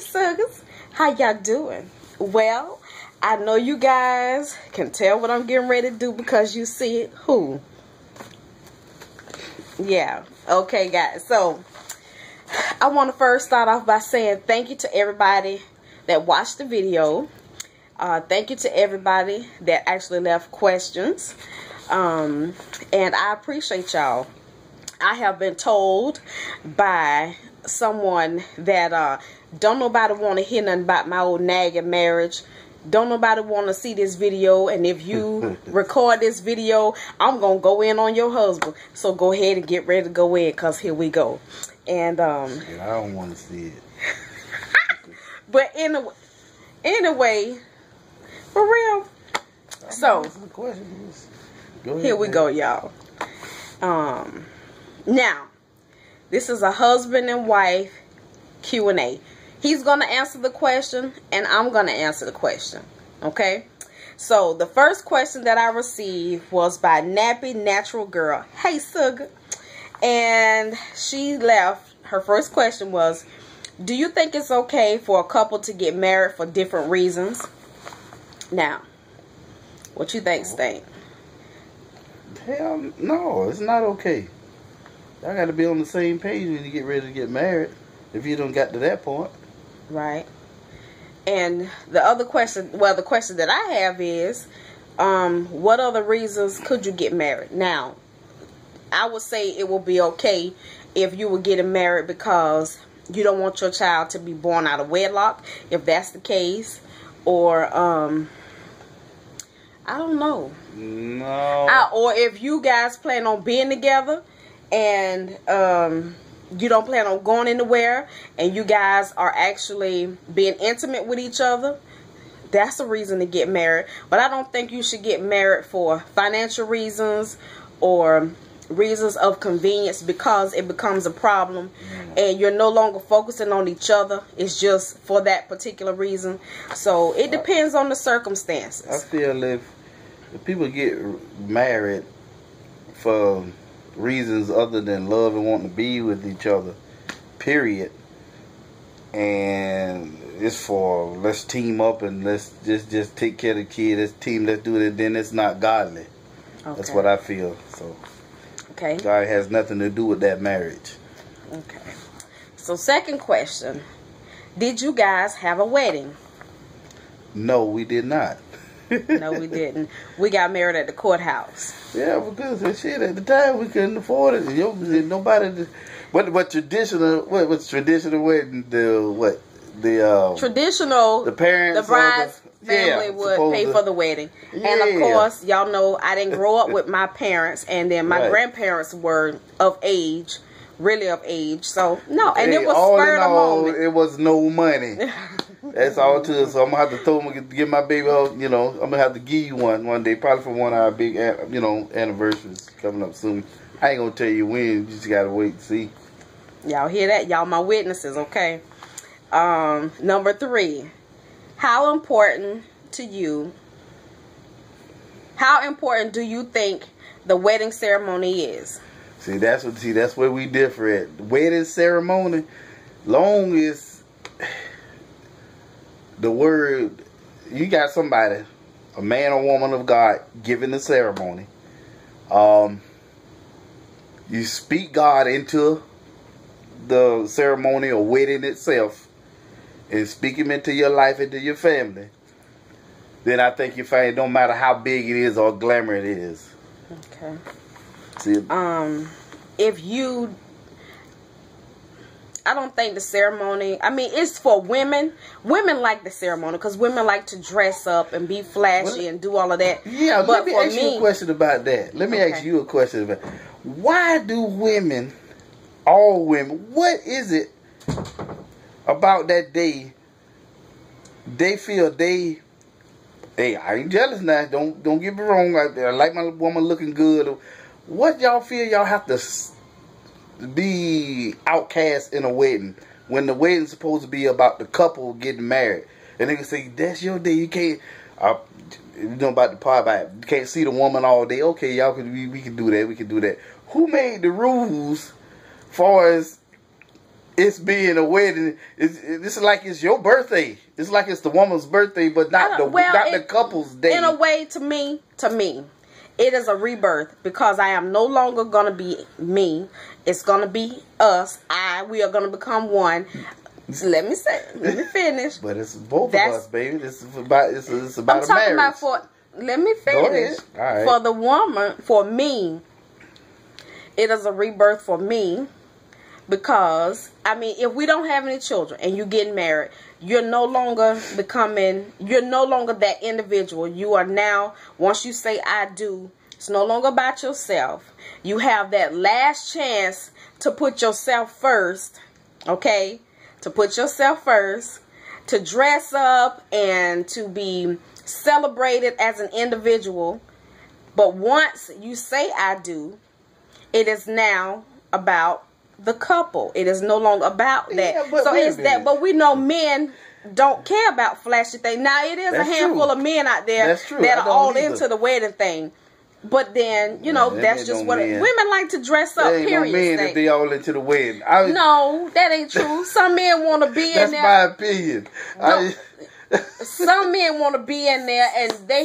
Suckers, how y'all doing? Well, I know you guys can tell what I'm getting ready to do because you see it. Who? Yeah. Okay, guys. So, I want to first start off by saying thank you to everybody that watched the video. Thank you to everybody that actually left questions. And I appreciate y'all. I have been told by someone that don't nobody want to hear nothing about my old nagging marriage. Don't nobody want to see this video, and if you record this video, I'm gonna go in on your husband. So go ahead and get ready to go in, cause here we go. And yeah, I don't want to see it. But anyway, for real. So here we go, y'all. Now, this is a husband and wife Q&A. He's going to answer the question, and I'm going to answer the question. Okay? So, the first question that I received was by Nappy Natural Girl. Hey, Sugar. And she left, her first question was, do you think it's okay for a couple to get married for different reasons? Now, what you think, Stank? Hell no, it's not okay. Y'all got to be on the same page when you get ready to get married. If you don't get to that point. Right. And the other question, well, the question that I have is, what other reasons could you get married? Now, I would say it will be okay if you were getting married because you don't want your child to be born out of wedlock, if that's the case. Or, I don't know. No. Or if you guys plan on being together and you don't plan on going anywhere and you guys are actually being intimate with each other, that's a reason to get married. But I don't think you should get married for financial reasons or reasons of convenience, because it becomes a problem and you're no longer focusing on each other. It's just for that particular reason. So it depends on the circumstances. I feel if people get married for reasons other than love and wanting to be with each other, period, and it's for let's team up and let's just take care of the kid, let's team, let's do it, then it's not godly. Okay. That's what I feel. So okay, God has nothing to do with that marriage. Okay. So second question, did you guys have a wedding? No, we did not. No, we didn't. We got married at the courthouse. Yeah, because shit, at the time we couldn't afford it. Nobody. What traditional? What's traditional wedding? Traditional. The parents. The bride's family would pay for the wedding, and of course, y'all know I didn't grow up with my parents, and then my grandparents were of age, really of age. So no, and it was spur of the moment. It was no money. That's all to us. So I'm gonna have to throw them, give my baby, I'm gonna have to give you one day, probably for one of our big, anniversaries coming up soon. I ain't gonna tell you when. You just gotta wait and see. Y'all hear that? Y'all my witnesses, okay? Number 3, how important to you? How important do you think the wedding ceremony is? That's where we differ at. Wedding ceremony, long as the word, you got somebody, a man or woman of God, giving the ceremony. You speak God into the ceremony or wedding itself and speak Him into your life, into your family. Then I think you find it don't matter how big it is or glamour it is. Okay. See? If you... I don't think the ceremony, I mean, it's for women. Women like the ceremony because women like to dress up and be flashy and do all of that. Yeah, but let me ask you a question about that. Let me ask you a question about why do women, all women, what is it about that day they feel hey, I ain't jealous now. Don't get me wrong. I like my woman looking good. What y'all feel y'all have to be outcast in a wedding when the wedding's supposed to be about the couple getting married, and they can say that's your day, you can't about the part about you can't see the woman all day. Okay, y'all we can do that, we can do that. Who made the rules far as it's being a wedding. It's like it's your birthday. It's like it's the woman's birthday, but not the couple's day. In a way, to me, it is a rebirth because I am no longer gonna be me. It's gonna be us. We are gonna become one. Let me finish. But it's both of us, baby. This is about it's about I'm a marriage. Let me finish. All right. For the woman, for me, it is a rebirth for me. Because, I mean, if we don't have any children and you get married, you're no longer that individual. You are now, once you say I do, it's no longer about yourself. You have that last chance to put yourself first, okay? To put yourself first, to dress up and to be celebrated as an individual. But once you say I do, it is now about the couple. It is no longer about that. Yeah, but so it's that. But we know men don't care about flashy things. Now it is a handful of men out there that are all into the wedding thing. But then that's just what women like to dress up. There ain't period. No men that they all into the wedding. No, that ain't true. Some men want to be in there. That's my opinion. No, some men want to be in there and they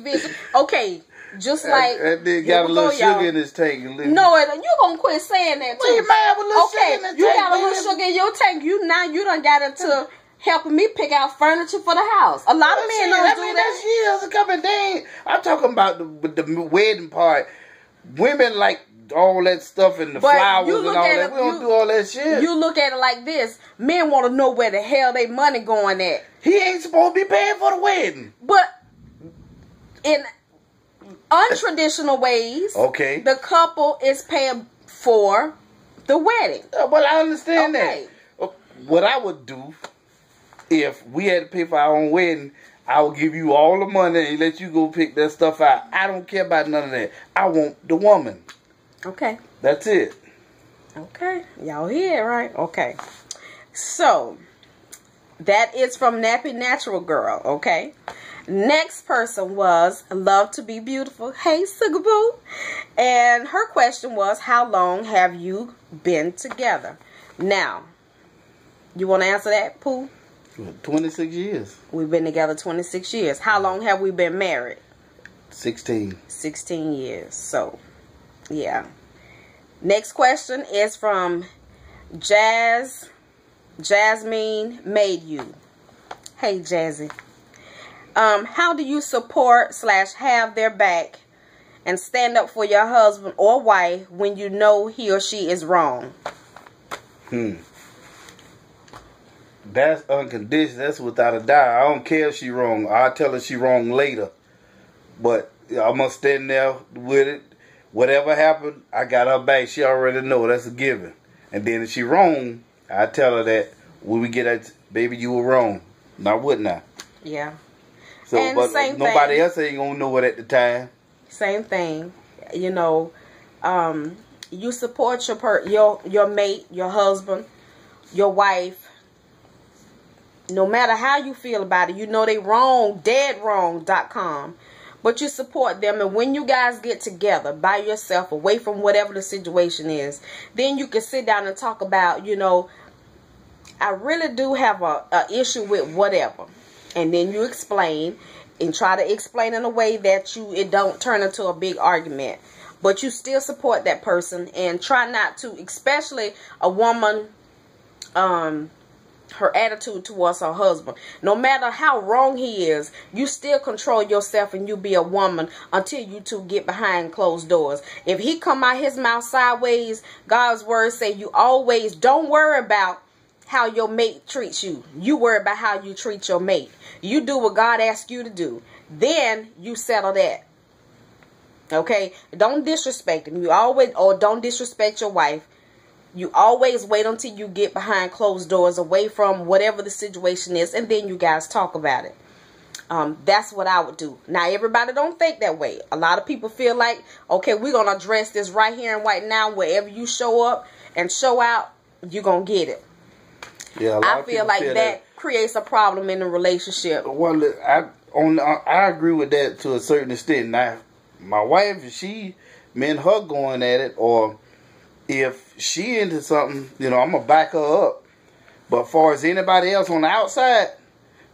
vision. Okay. Just like that nigga got a little sugar in his tank. No, you gonna quit saying that too. Well, you might have a little sugar in the tank. You got a little sugar in your tank. You done got into helping me pick out furniture for the house. A lot of men don't do that. That's years coming down. I'm talking about the wedding part. Women like all that stuff and the flowers and all that. We don't do all that shit. You look at it like this. Men want to know where the hell they money going at. He ain't supposed to be paying for the wedding. But in untraditional ways, okay, the couple is paying for the wedding. Well, I understand that. What I would do if we had to pay for our own wedding, I would give you all the money and let you go pick that stuff out. I don't care about none of that. I want the woman. Okay. That's it. Okay. Y'all hear, right? Okay. So, that is from Nappy Natural Girl, okay? Next person was Love to Be Beautiful. Hey, Sugaboo. And her question was, how long have you been together? Now, you want to answer that, Pooh? 26 years. We've been together 26 years. How long have we been married? 16. 16 years. So, yeah. Next question is from Jasmine Made You. Hey, Jazzy. How do you support / have their back and stand up for your husband or wife when you know he or she is wrong? That's unconditional. That's without a doubt. I don't care if she wrong. I'll tell her she wrong later. But I'm going to stand there with it. Whatever happened, I got her back. She already know. That's a given. And then if she wrong, I tell her that when we get at, baby, you were wrong. Now, wouldn't I? Yeah. So, and but nobody else ain't going to know it at the time. Same thing. You know, you support your mate, your husband, your wife. No matter how you feel about it, you know they wrong, deadwrong.com. But you support them, and when you guys get together by yourself, away from whatever the situation is, then you can sit down and talk about, I really do have a issue with whatever. And then you explain and try to explain in a way that it don't turn into a big argument. But you still support that person and try not to, especially a woman, her attitude towards her husband. No matter how wrong he is, you still control yourself and you be a woman until you two get behind closed doors. If he come out his mouth sideways, God's word say you always don't worry about how your mate treats you. You worry about how you treat your mate. You do what God asks you to do. Then you settle that. Okay? Don't disrespect him. Don't disrespect your wife. You always wait until you get behind closed doors, away from whatever the situation is, and then you guys talk about it. That's what I would do. Now, everybody don't think that way. A lot of people feel like, okay, we're going to address this right here and right now. Wherever you show up and show out, you're going to get it. Yeah, I feel like that creates a problem in the relationship. Well, I agree with that to a certain extent. Now, my wife, me and her going at it, or if she into something, you know, I'm gonna back her up. But as far as anybody else on the outside,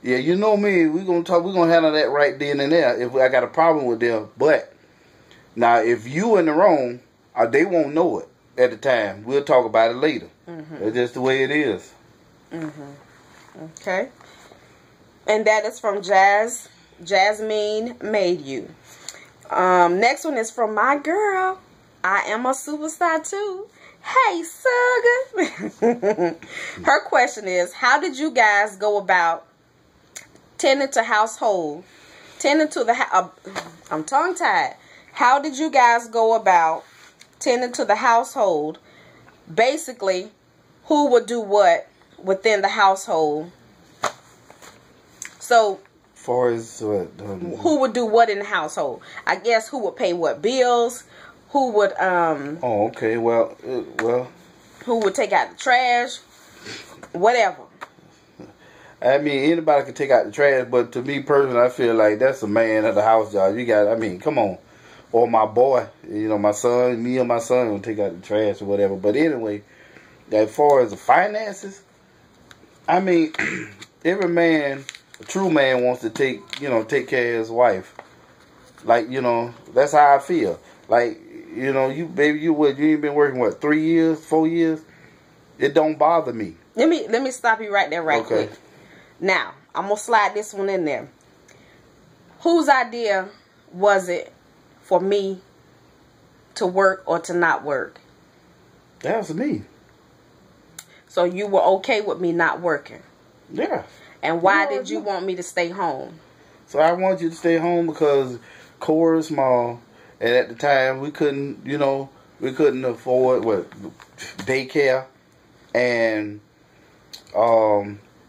yeah, you know me, we're gonna handle that right then and there if I got a problem with them. But now if you in the wrong, they won't know it at the time. We'll talk about it later. It's just the way it is. Okay. And that is from Jasmine Made You. Next one is from my girl. I am a superstar too. Hey, Sugar. Her question is, how did you guys go about tending to the I'm tongue-tied. How did you guys go about tending to the household? Basically, who would do what within the household? So, far as what? Who would do what in the household? I guess who would pay what bills? Who would Oh, okay. Well. Who would take out the trash? Whatever. I mean, anybody can take out the trash, but to me personally, I feel like that's a man of the house job. You got, I mean, come on. Or my boy, you know, my son, me and my son will take out the trash or whatever. But anyway, as far as the finances, I mean, every man, a true man, wants to take care of his wife. Like, you know, that's how I feel. Like, you know, you ain't been working, what, 3 years, 4 years? It don't bother me. Let me stop you right there quick. Now, I'm going to slide this one in there. Whose idea was it for me to work or to not work? That was me. So you were okay with me not working? Yeah. And why did you want me to stay home? So I wanted you to stay home because Cora is small. And at the time, we couldn't afford daycare, and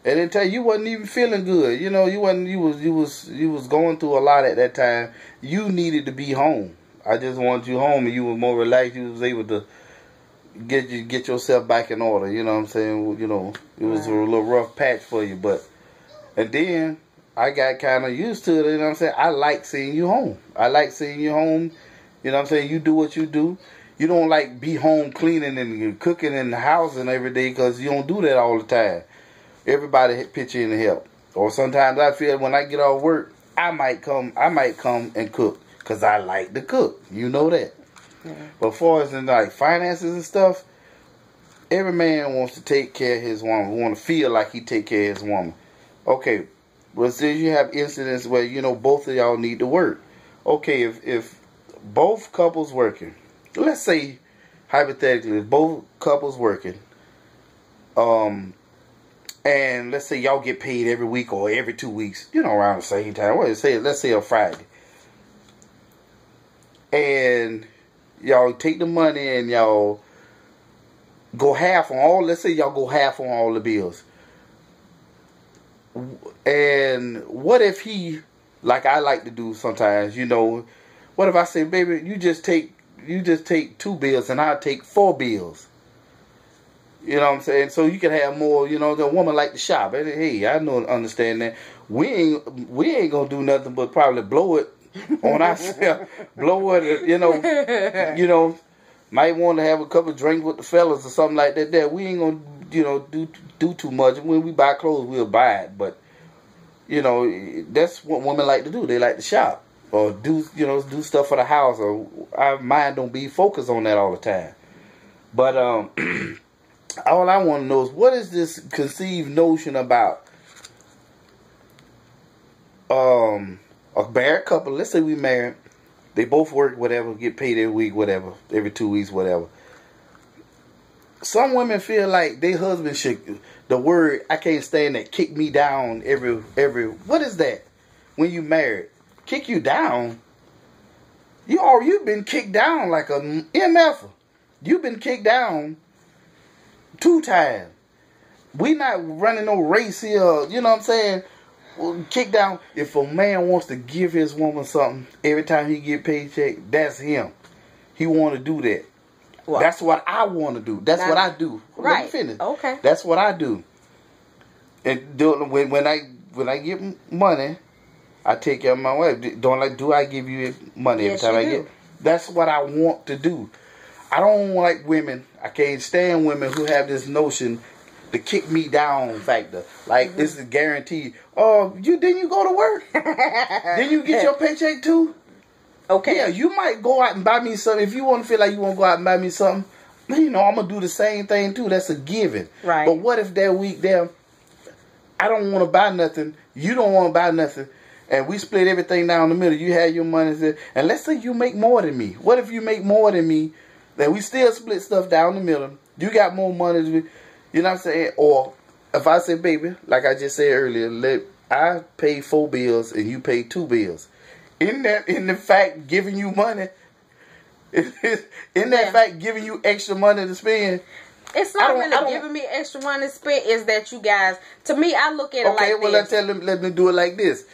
then tell you wasn't even feeling good. You know, you was going through a lot at that time. You needed to be home. I just wanted you home, and you were more relaxed. You was able to get yourself back in order. You know what I'm saying? You know, it was a little rough patch for you, and then I got kind of used to it, you know what I'm saying? I like seeing you home. I like seeing you home. You know what I'm saying? You do what you do. You don't like be home cleaning and cooking in the house and every day because you don't do that all the time. Everybody pitch in to help. Or sometimes I feel when I get off work, I might come and cook because I like to cook. You know that. Yeah. But as far as in like finances and stuff, every man wants to take care of his woman. Want to feel like he take care of his woman. Okay. Well, since you have incidents where, you know, both of y'all need to work. Okay, if both couples working, let's say, hypothetically, if both couples working, and let's say y'all get paid every week or every 2 weeks, you know, around the same time. Let's say a Friday. And y'all take the money and y'all go half on all, let's say y'all go half on all the bills. And what if he, like I like to do sometimes, you know, what if I say, baby, you just take 2 bills and I'll take 4 bills. You know what I'm saying? So you can have more, you know, the woman like to shop. And hey, I know, understand that. We ain't gonna do nothing but probably blow it on ourselves. Blow it, you know, might want to have a couple of drinks with the fellas or something like that. We ain't gonna, you know, do too much. When we buy clothes, we'll buy it. But, you know, that's what women like to do. They like to shop or do stuff for the house. Or our mind don't be focused on that all the time. But all I want to know is, what is this conceived notion about a married couple? Let's say we married. They both work, whatever, get paid every week, whatever, every 2 weeks, whatever. Some women feel like their husband should, the word, I can't stand that, kick me down every, what is that? When you married, kick you down? You've been kicked down like a MF. You've been kicked down 2 times. We not running no race here, you know what I'm saying? Kick down. If a man wants to give his woman something every time he get paycheck, that's him. He want to do that. Well, that's what I want to do. That's what I do. Right. Let me finish. Okay. That's what I do. And when I get money, I take care of my wife. Do I give you money every time I get? That's what I want to do. I don't like women. I can't stand women who have this notion, the kick me down factor. Like, this is guaranteed. Oh, didn't you go to work? Didn't you get your paycheck too? Okay. Yeah, you might go out and buy me something. If you want to feel like you want to go out and buy me something, I'm going to do the same thing too. That's a given. Right. But what if that week there, I don't want to buy nothing, you don't want to buy nothing, and we split everything down the middle. You have your money, and let's say you make more than me. What if you make more than me, then we still split stuff down the middle? You got more money than me. You know what I'm saying? Or if I say, baby, like I just said earlier, I pay 4 bills and you pay 2 bills. In the fact giving you money, fact giving you extra money to spend. It's not really giving me extra money to spend. Is that you guys? To me, I look at it like this. Okay, well, let me do it like this.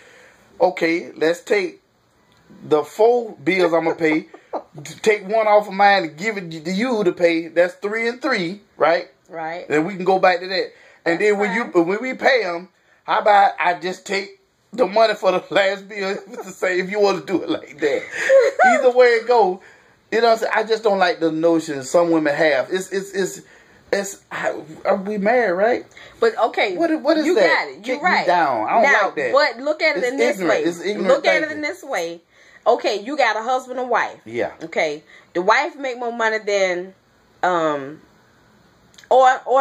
Okay, let's take the 4 bills I'm gonna pay. Take one off of mine and give it to you to pay. That's 3 and 3, right? Right. Then we can go back to that. And then when we pay them, how about I just take the money for the last bill to say if you want to do it like that. Either way it go, you know what I'm saying? I just don't like the notion some women have. Are we married, right? But okay, what is you that? Got it. You're right. Me down. I don't like that. But look at it in this way. It's ignorant. Look at it in this way. Okay, you got a husband and wife. Yeah. Okay, the wife make more money than, or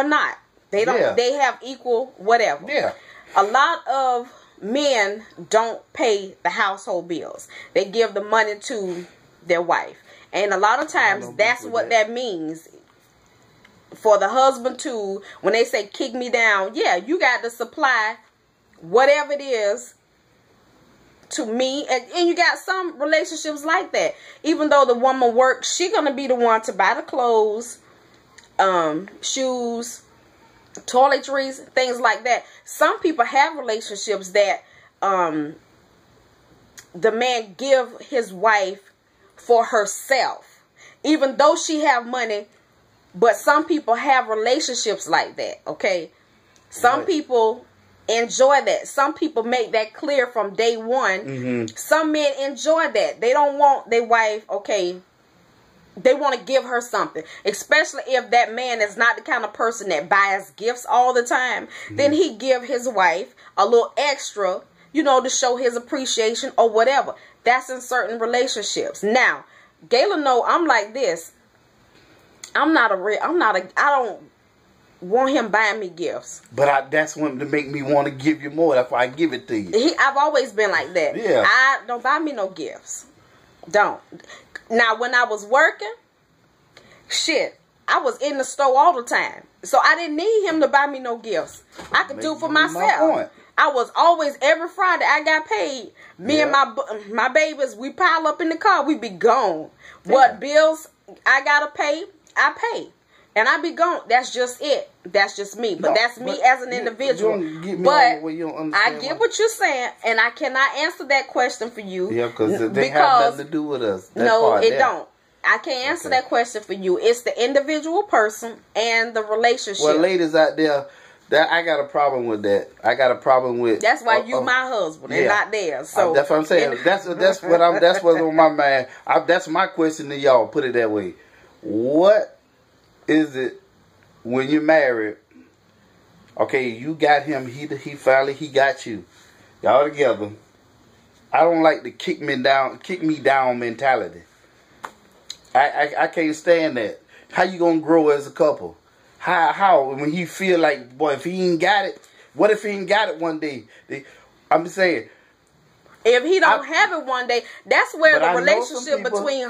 not. They don't. Yeah. They have equal whatever. Yeah. A lot of men don't pay the household bills. They give the money to their wife, and a lot of times that's what that means. For the husband to, when they say kick me down, yeah, you got to supply whatever it is to me. And you got some relationships like that. Even though the woman works, she going to be the one to buy the clothes, shoes, toiletries, things like that. Some people have relationships that the man give his wife for herself. Even though she have money. But some people have relationships like that, okay? Some people enjoy that. Some people make that clear from day one. Mm-hmm. Some men enjoy that. They don't want their wife, okay, they want to give her something. Especially if that man is not the kind of person that buys gifts all the time. Mm-hmm. Then he give his wife a little extra, you know, to show his appreciation or whatever. That's in certain relationships. Now, Gayla know I'm like this. I don't want him buying me gifts. But that's when to make me want to give you more. That's why I give it to you. I've always been like that. Yeah. Don't buy me no gifts. Don't. Now, when I was working, shit, I was in the store all the time. So I didn't need him to buy me no gifts. I could do for myself. I was always, every Friday I got paid. Me and my babies, we pile up in the car. We be gone. Yeah. What bills I got to pay, I pay. And I be gone. That's just it. That's just me. But that's me as an individual. I get what you're saying. And I cannot answer that question for you. Yeah, because they have nothing to do with us. No, it don't. I can't answer that question for you. It's the individual person and the relationship. Well, ladies out there, I got a problem with that. I got a problem with. That's why you my husband and not theirs. So that's what I'm saying. That's what's on my mind. That's my question to y'all. Put it that way. What is it when you're married? Okay, you got him. He finally got you. Y'all together. I don't like the kick me down mentality. I can't stand that. How you gonna grow as a couple? How when he feel like, boy, if he ain't got it, what if he ain't got it one day? I'm just saying. If he don't have it one day, that's where the relationship between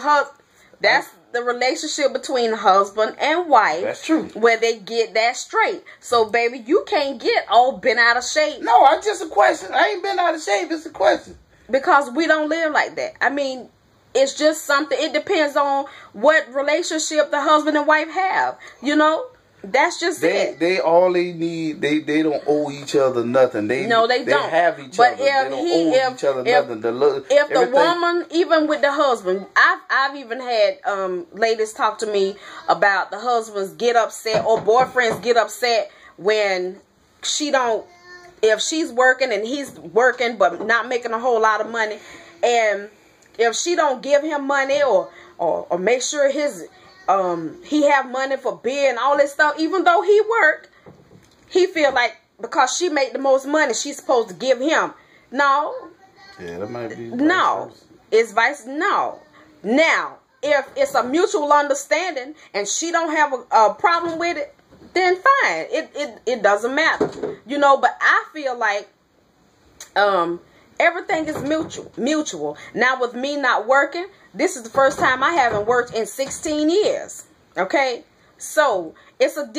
the relationship between husband and wife. That's true. Where they get that straight. So, baby, you can't get all bent out of shape. No, it's just a question. I ain't been out of shape. It's a question. Because we don't live like that. I mean, it's just something. It depends on what relationship the husband and wife have. You know? That's just it. They all they need. They don't owe each other nothing. They don't. They have each other. They don't owe each other nothing. If the woman, even with the husband, I've even had ladies talk to me about the husbands get upset or boyfriends get upset when she don't. If she's working and he's working but not making a whole lot of money, and if she don't give him money or make sure he have money for beer and all this stuff, even though he work, he feel like because she make the most money, she's supposed to give him. No. Yeah, that might be. No. It's vice. No. Now, if it's a mutual understanding and she don't have a problem with it, then fine. It doesn't matter. You know, but I feel like everything is mutual. Now, with me not working, this is the first time I haven't worked in 16 years. Okay? So, it's a different